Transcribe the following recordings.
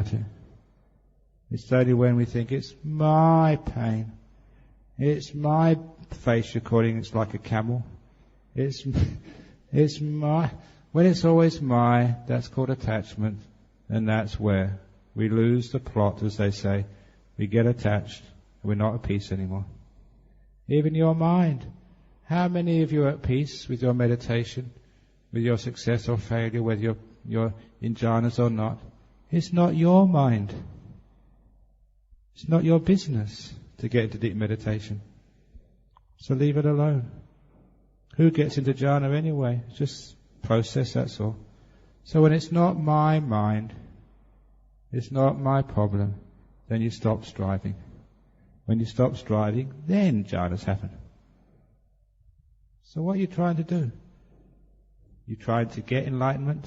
about it. It's only when we think it's my pain, it's my face recording, it's like a camel. It's my, when it's always my, that's called attachment, and that's where we lose the plot, as they say. We get attached, we're not at peace anymore. Even your mind. How many of you are at peace with your meditation, with your success or failure, whether you're in jhanas or not? It's not your mind. It's not your business to get into deep meditation. So leave it alone. Who gets into jhana anyway? Just process, that's all. So when it's not my mind, it's not my problem, then you stop striving. When you stop striving, then jhanas happen. So what are you trying to do? You trying to get enlightenment?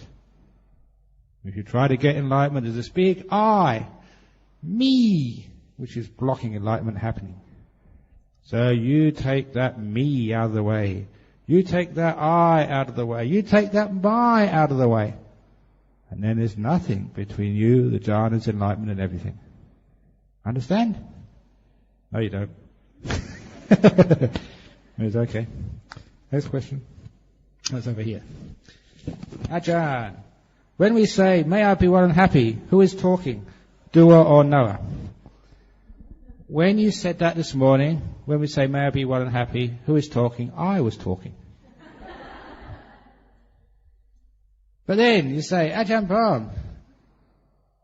If you try to get enlightenment, there's this big I, me, which is blocking enlightenment happening. So you take that me out of the way. You take that I out of the way. You take that my out of the way. And then there's nothing between you, the jhanas, enlightenment, and everything. Understand? No, you don't. It's okay. Next question. That's over here. Ajahn, when we say, may I be well and happy, who is talking? Doer or knower? When you said that this morning, when we say, may I be well and happy, who is talking? I was talking. But then you say, Ajahn Brahm,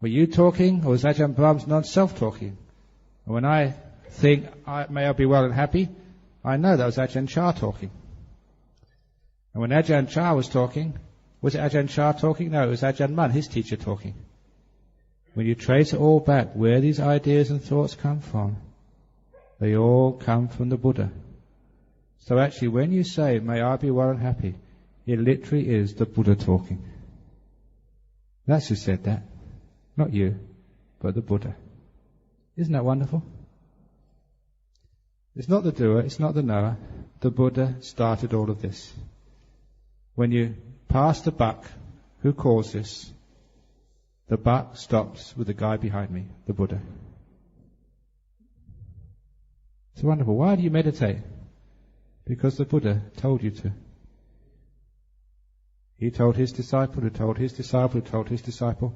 were you talking, or was Ajahn Brahm's non-self talking? And when I think, may I be well and happy, I know that was Ajahn Chah talking. And when Ajahn Chah was talking, was it Ajahn Chah talking? No, it was Ajahn Mun, his teacher, talking. When you trace it all back, where these ideas and thoughts come from, they all come from the Buddha. So actually, when you say, may I be well and happy, it literally is the Buddha talking. That's who said that. Not you, but the Buddha. Isn't that wonderful? It's not the doer, it's not the knower. The Buddha started all of this. When you pass the buck, who calls this? The buck stops with the guy behind me, the Buddha. It's wonderful. Why do you meditate? Because the Buddha told you to. He told his disciple, who told his disciple, who told his disciple.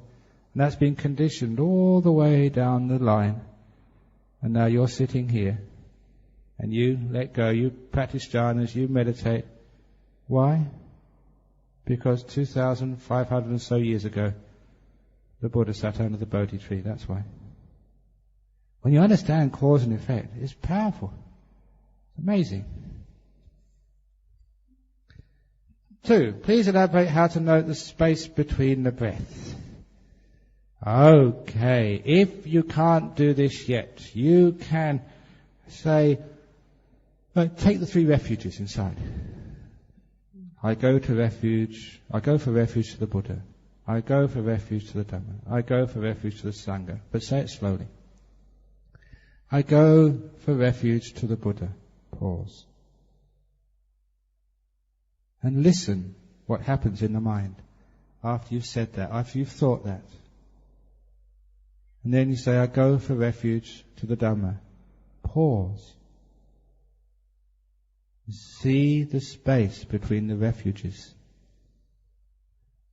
And that's been conditioned all the way down the line. And now you're sitting here. And you let go, you practice jhanas, you meditate. Why? Because 2,500 and so years ago, the Buddha sat under the Bodhi tree, that's why. When you understand cause and effect, it's powerful. It's amazing. 2, please elaborate how to note the space between the breaths. Okay, if you can't do this yet, you can say, take the 3 refuges inside. I go for refuge to the Buddha. I go for refuge to the Dhamma. I go for refuge to the Sangha. But say it slowly. I go for refuge to the Buddha. Pause. And listen what happens in the mind after you've said that, after you've thought that. And then you say, I go for refuge to the Dhamma. Pause. See the space between the refuges.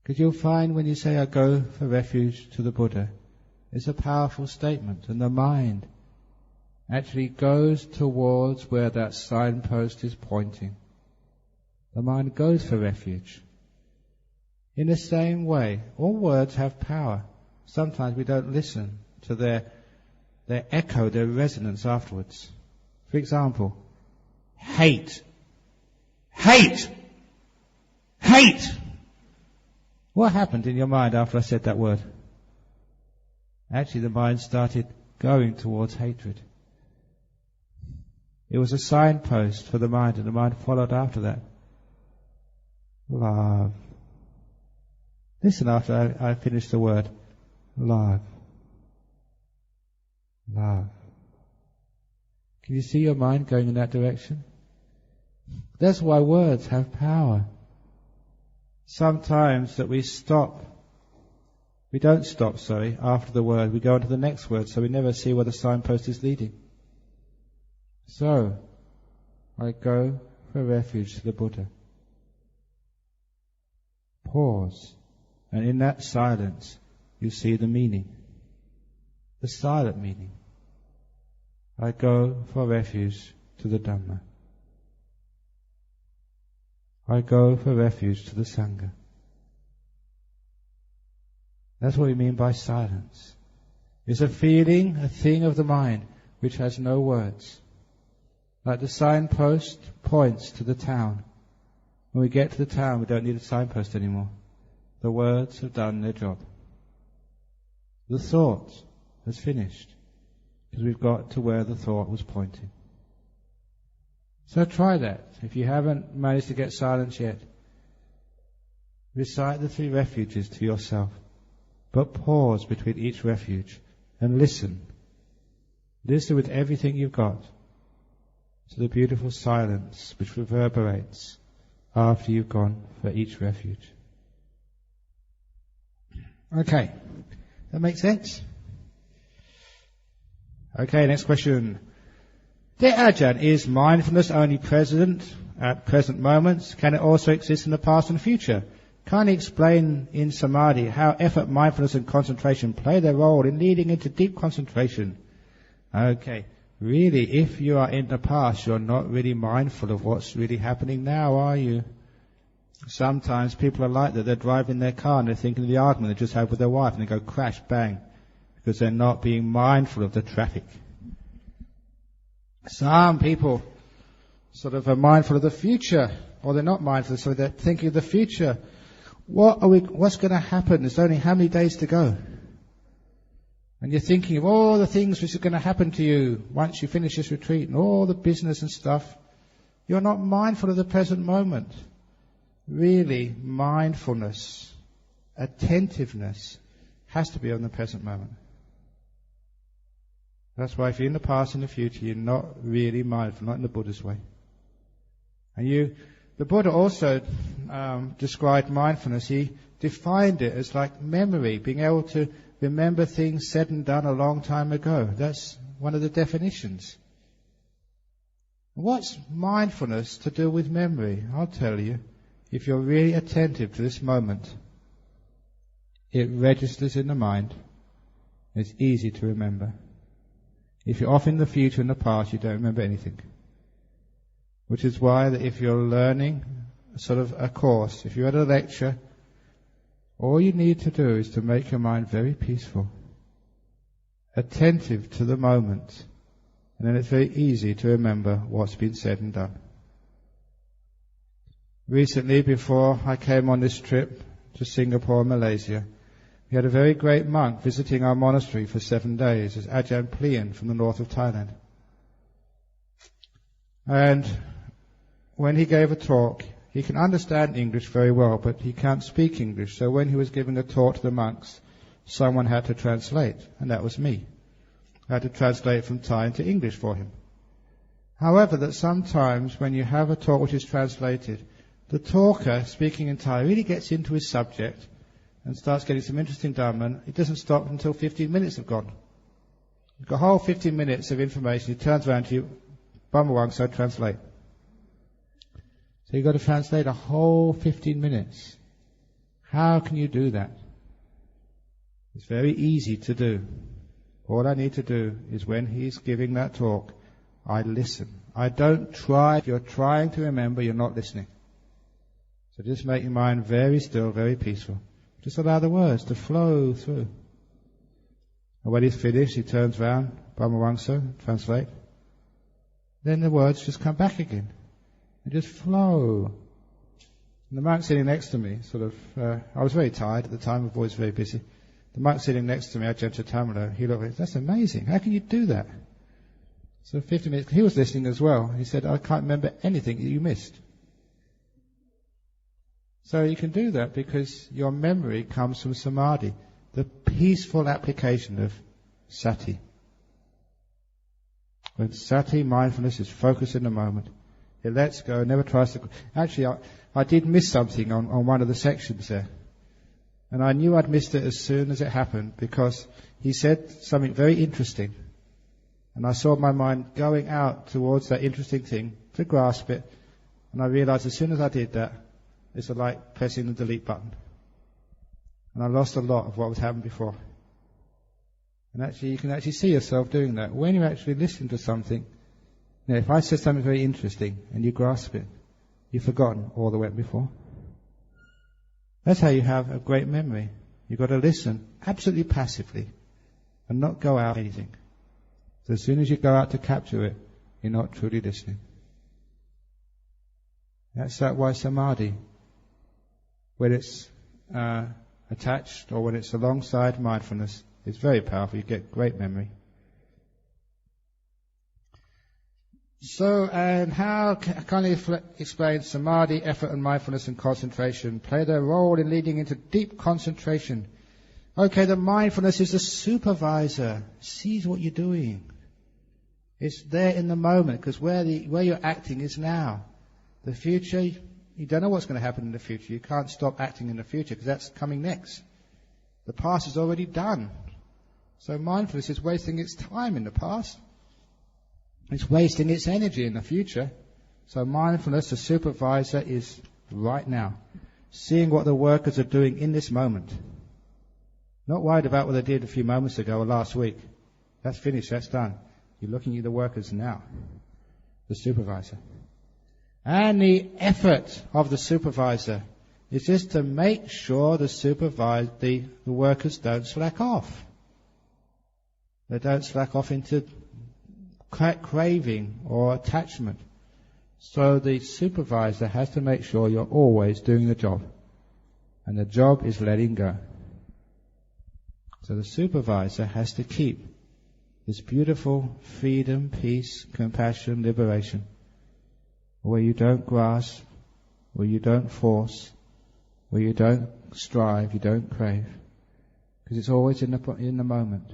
Because you'll find when you say, I go for refuge to the Buddha, it's a powerful statement, and the mind actually goes towards where that signpost is pointing. The mind goes for refuge. In the same way, all words have power. Sometimes we don't listen to their echo, their resonance afterwards. For example, hate. Hate! Hate! What happened in your mind after I said that word? Actually, the mind started going towards hatred. It was a signpost for the mind, and the mind followed after that. Love. Listen after I finish the word. Love. Love. Can you see your mind going in that direction? That's why words have power. Sometimes that we stop We don't stop, after the word. We go on to the next word, so we never see where the signpost is leading. So, I go for refuge to the Buddha. Pause. And in that silence, you see the meaning. The silent meaning. I go for refuge to the Dhamma. I go for refuge to the Sangha. That's what we mean by silence. It's a feeling, a thing of the mind, which has no words. Like the signpost points to the town. When we get to the town, we don't need a signpost anymore. The words have done their job. The thought has finished, because we've got to where the thought was pointing. So try that. If you haven't managed to get silence yet, recite the 3 refuges to yourself, but pause between each refuge and listen. Listen with everything you've got to the beautiful silence which reverberates after you've gone for each refuge. Okay, that makes sense? Okay, next question. Dear Ajahn, is mindfulness only present at present moments? Can it also exist in the past and future? Kindly explain in Samadhi how effort, mindfulness and concentration play their role in leading into deep concentration. Okay, really, if you are in the past, you're not really mindful of what's really happening now, are you? Sometimes people are like that. They're driving their car and they're thinking of the argument they just had with their wife and they go crash, bang, because they're not being mindful of the traffic. Some people sort of are mindful of the future, or they're not mindful, so they're thinking of the future. What's going to happen? There's only how many days to go? And you're thinking of all the things which are going to happen to you once you finish this retreat and all the business and stuff. You're not mindful of the present moment. Really, mindfulness, attentiveness has to be on the present moment. That's why if you're in the past and the future, you're not really mindful, not in the Buddha's way. And the Buddha also described mindfulness. He defined it as like memory, being able to remember things said and done a long time ago. That's one of the definitions. What's mindfulness to do with memory? I'll tell you. If you're really attentive to this moment, it registers in the mind. It's easy to remember. If you're off in the future and the past, you don't remember anything. Which is why that if you're learning sort of a course, if you're at a lecture, all you need to do is to make your mind very peaceful, attentive to the moment, and then it's very easy to remember what's been said and done. Recently, before I came on this trip to Singapore and Malaysia, we had a very great monk visiting our monastery for 7 days. It's Ajahn Plian from the north of Thailand. And when he gave a talk, he can understand English very well, but he can't speak English. So when he was giving a talk to the monks, someone had to translate, and that was me. I had to translate from Thai into English for him. However, that sometimes when you have a talk which is translated, the talker, speaking in Thai, really gets into his subject and starts getting some interesting Dhamma, and it doesn't stop until 15 minutes have gone. You've got a whole 15 minutes of information. He turns around to you, Bhamawang, so translate. So you've got to translate a whole 15 minutes. How can you do that? It's very easy to do. All I need to do is when he's giving that talk, I listen. I don't try. If you're trying to remember, you're not listening. So just make your mind very still, very peaceful. Just allow the words to flow through. And when he's finished, he turns round, Brahmavamsa, translate. Then the words just come back again. They just flow. And the monk sitting next to me, I was very tired at the time, my voice was very busy. The monk sitting next to me, Ajahn Chatamala, he looked at me, that's amazing. How can you do that? So 50 minutes, he was listening as well. He said, I can't remember anything that you missed. So you can do that because your memory comes from samadhi, the peaceful application of sati. When sati, mindfulness, is focused in the moment, it lets go, never tries to... Actually, I did miss something on one of the sections there. And I knew I'd missed it as soon as it happened, because he said something very interesting. And I saw my mind going out towards that interesting thing to grasp it. And I realized as soon as I did that, it's like pressing the delete button. And I lost a lot of what was happening before. And actually, you can actually see yourself doing that. When you actually listen to something, if I said something very interesting and you grasp it, you've forgotten all that went before. That's how you have a great memory. You've got to listen absolutely passively and not go out anything. So as soon as you go out to capture it, you're not truly listening. That's why samadhi, when it's attached or when it's alongside mindfulness, is very powerful. You get great memory. So, and how can you explain samadhi, effort and mindfulness and concentration play their role in leading into deep concentration? Okay, the mindfulness is the supervisor, sees what you're doing. It's there in the moment, because where you're acting is now. The future, you don't know what's going to happen in the future. You can't stop acting in the future, because that's coming next. The past is already done. So mindfulness is wasting its time in the past. It's wasting its energy in the future. So mindfulness, the supervisor, is right now, seeing what the workers are doing in this moment. Not worried about what they did a few moments ago or last week. That's finished, that's done. You're looking at the workers now, the supervisor. And the effort of the supervisor is just to make sure the workers don't slack off. They don't slack off into craving or attachment. So the supervisor has to make sure you're always doing the job. And the job is letting go. So the supervisor has to keep this beautiful freedom, peace, compassion, liberation, where you don't grasp, where you don't force, where you don't strive, you don't crave, because it's always in the moment.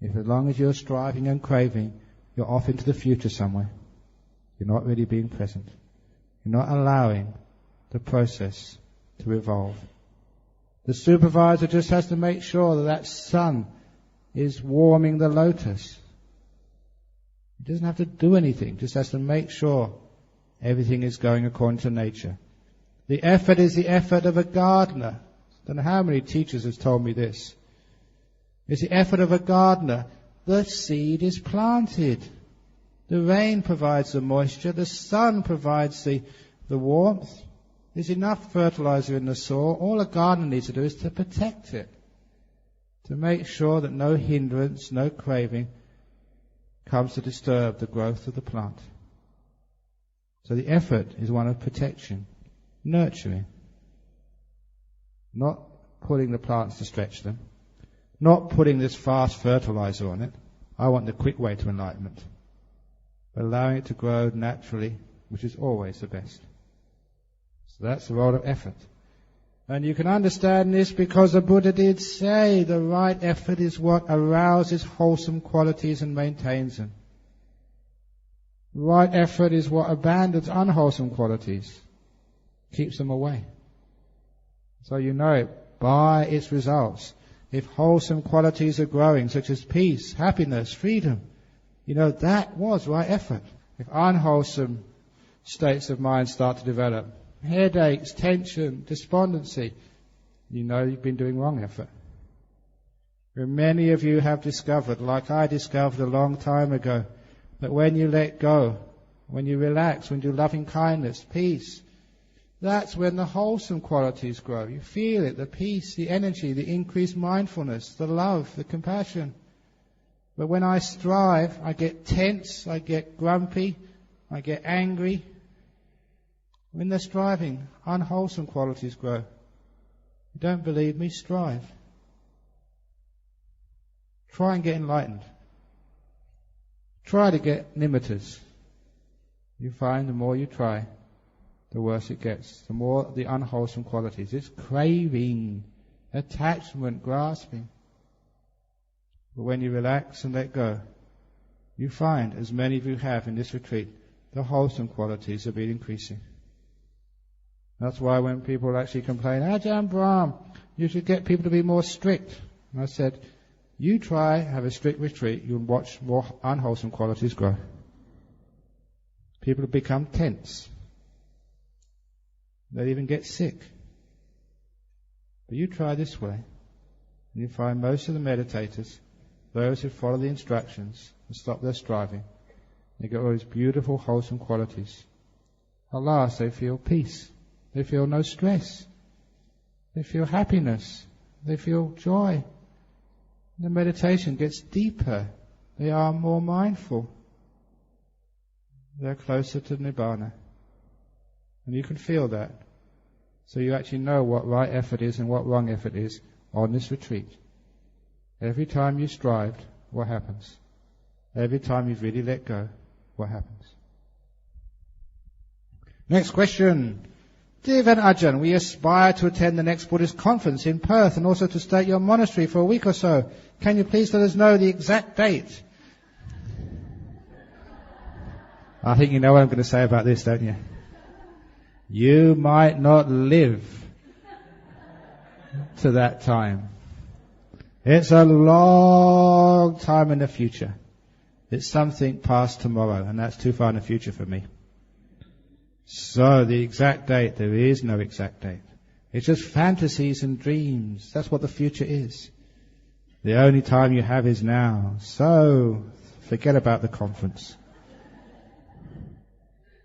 If as long as you're striving and craving, you're off into the future somewhere. You're not really being present. You're not allowing the process to evolve. The supervisor just has to make sure that sun is warming the lotus. He doesn't have to do anything, just has to make sure everything is going according to nature. The effort is the effort of a gardener. I don't know how many teachers have told me this. It's the effort of a gardener. The seed is planted. The rain provides the moisture. The sun provides the warmth. There's enough fertilizer in the soil. All a gardener needs to do is to protect it, to make sure that no hindrance, no craving comes to disturb the growth of the plant. So the effort is one of protection, nurturing, not pulling the plants to stretch them, not putting this fast fertilizer on it. I want the quick way to enlightenment, but allowing it to grow naturally, which is always the best. So that's the role of effort. And you can understand this because the Buddha did say the right effort is what arouses wholesome qualities and maintains them. The right effort is what abandons unwholesome qualities, keeps them away. So you know it by its results. If wholesome qualities are growing, such as peace, happiness, freedom, you know that was right effort. If unwholesome states of mind start to develop, headaches, tension, despondency, you know you've been doing wrong effort. And many of you have discovered, like I discovered a long time ago, that when you let go, when you relax, when you do loving kindness, peace, that's when the wholesome qualities grow. You feel it, the peace, the energy, the increased mindfulness, the love, the compassion. But when I strive, I get tense, I get grumpy, I get angry. When they're striving, unwholesome qualities grow. You don't believe me? Strive. Try and get enlightened. Try to get nimittas. You find the more you try, the worse it gets. The more the unwholesome qualities. It's craving, attachment, grasping. But when you relax and let go, you find, as many of you have in this retreat, the wholesome qualities have been increasing. That's why when people actually complain, Ajahn Brahm, you should get people to be more strict. And I said, you try, have a strict retreat, you'll watch more unwholesome qualities grow. People become tense. They even get sick. But you try this way, and you find most of the meditators, those who follow the instructions and stop their striving, they get all these beautiful, wholesome qualities. At last, they feel peace. They feel no stress. They feel happiness. They feel joy. The meditation gets deeper. They are more mindful. They're closer to Nibbana. And you can feel that. So you actually know what right effort is and what wrong effort is on this retreat. Every time you strived, what happens? Every time you've really let go, what happens? Next question. Dear Van Ajahn, we aspire to attend the next Buddhist conference in Perth and also to stay at your monastery for a week or so. Can you please let us know the exact date? I think you know what I'm going to say about this, don't you? You might not live to that time. It's a long time in the future. It's something past tomorrow, and that's too far in the future for me. So the exact date, there is no exact date. It's just fantasies and dreams. That's what the future is. The only time you have is now. So forget about the conference.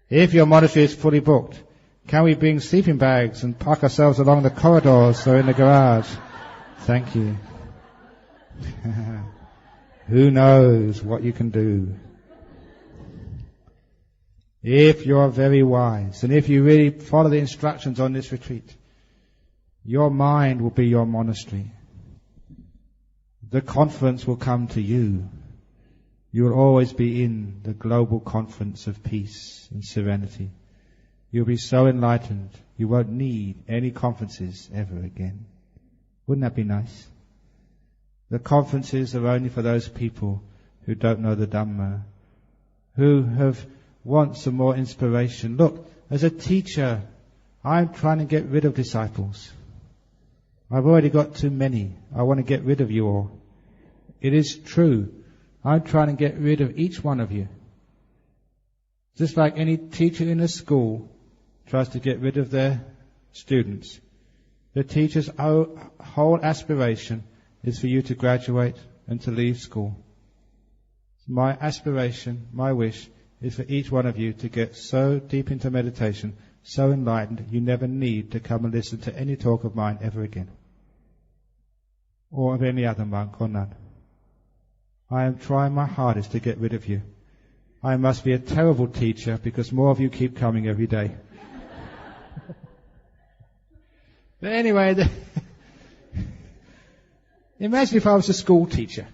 If your monastery is fully booked, can we bring sleeping bags and park ourselves along the corridors or in the garage? Thank you. Who knows what you can do? If you're very wise, and if you really follow the instructions on this retreat, your mind will be your monastery. The conference will come to you. You will always be in the global conference of peace and serenity. You'll be so enlightened, you won't need any conferences ever again. Wouldn't that be nice? The conferences are only for those people who don't know the Dhamma, who want some more inspiration. Look, as a teacher, I'm trying to get rid of disciples. I've already got too many. I want to get rid of you all. It is true. I'm trying to get rid of each one of you. Just like any teacher in a school tries to get rid of their students. The teacher's whole aspiration is for you to graduate and to leave school. My aspiration, my wish, is for each one of you to get so deep into meditation, so enlightened, you never need to come and listen to any talk of mine ever again. Or of any other monk or nun. I am trying my hardest to get rid of you. I must be a terrible teacher because more of you keep coming every day. But anyway, imagine if I was a school teacher.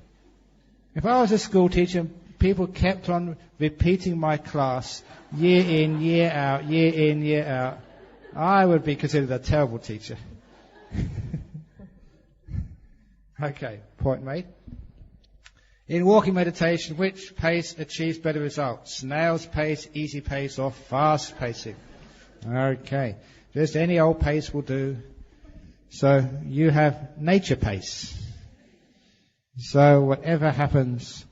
If I was a school teacher, people kept on repeating my class year in, year out, year in, year out. I would be considered a terrible teacher. Okay, point made. In walking meditation, which pace achieves better results? Snail's pace, easy pace, or fast pacing? Okay, just any old pace will do. So you have nature pace. So whatever happens,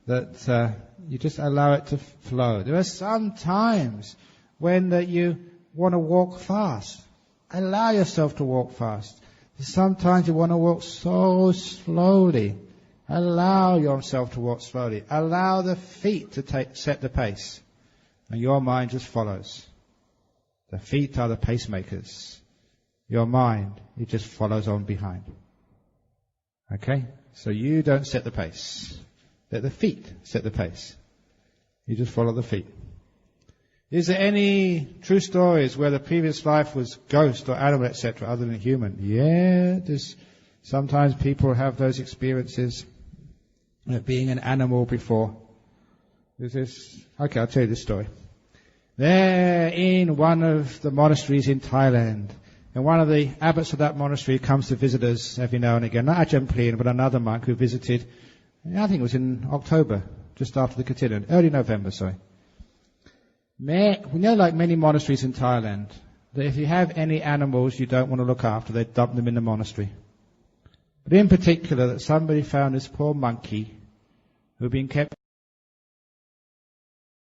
that you just allow it to flow. There are some times when you want to walk fast. Allow yourself to walk fast. Sometimes you want to walk so slowly. Allow yourself to walk slowly. Allow the feet to set the pace. And your mind just follows. The feet are the pacemakers. Your mind, it just follows on behind. Okay? So you don't set the pace. Let the feet set the pace. You just follow the feet. Is there any true stories where the previous life was ghost or animal, etc., other than human? Yeah, sometimes people have those experiences of being an animal before. Okay, I'll tell you this story. They're in one of the monasteries in Thailand, and one of the abbots of that monastery comes to visit us every now and again. Not Ajahn Plien, but another monk who visited, I think it was in October, just after the Kathina, early November, sorry. You know, like many monasteries in Thailand, that if you have any animals you don't want to look after, they dump them in the monastery. But in particular, that somebody found this poor monkey who had been kept